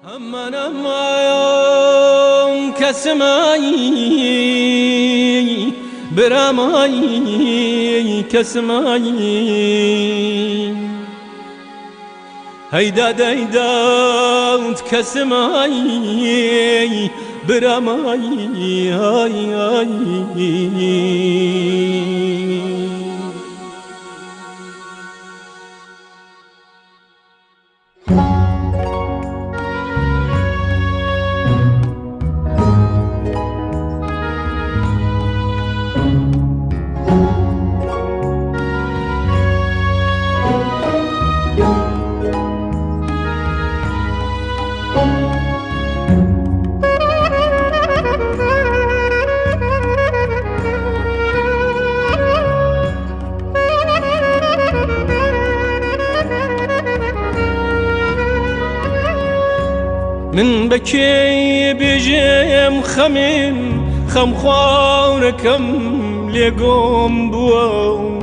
من امایم کسمایی برمایی کسمایی هیداد هیداد کسمایی برمایی آی آی من بكي بجيم خم خواركم لقوم بواو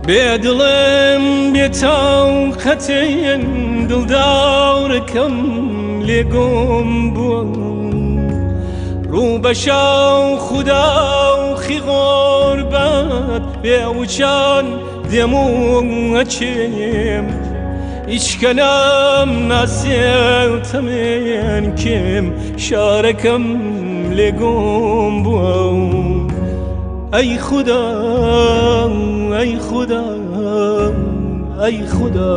بيدلم بيتاو ختين دل دوركم لقوم بواو رو بشاو خداو خي غربت بيوچان دمو اچيم hiç kelam nasıltmen kim şarekem legum bu ay khuda ay khuda ay khuda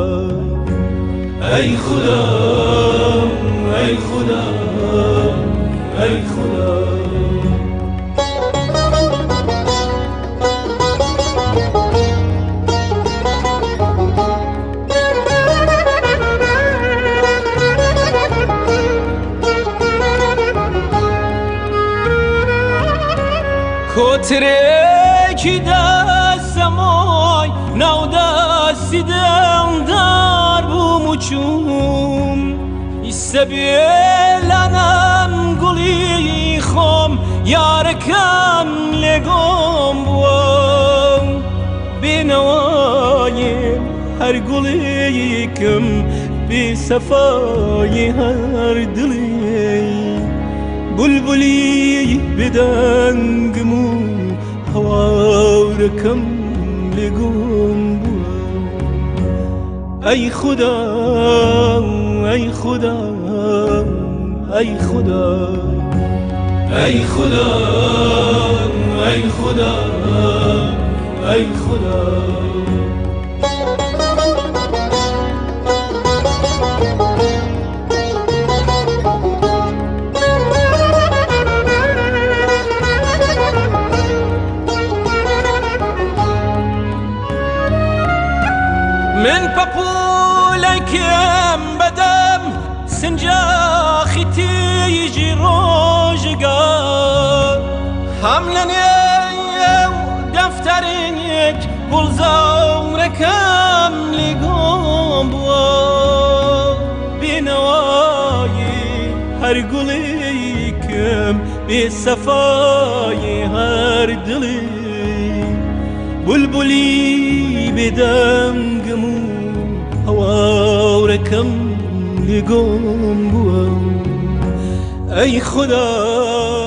ay khuda ay khuda ay khuda Kotreki dasamay naudasidan dar bu muçum İssebilanam guli khom yarekam legom buam Binawayim her gulikim bi safayı her dilim بلبلي بدنجمو هواركم لقوم أي خدا أي خدا أي خدا أي خدا أي خدا أي خدا من بابولكم بدم سنجاخي تيجي روجقا حملني دفترك بلزوركم لقوم بوا بنواي هرقليكم بصفاي هردلي بلبلي بدم هواركم لقوم بوا أي خدا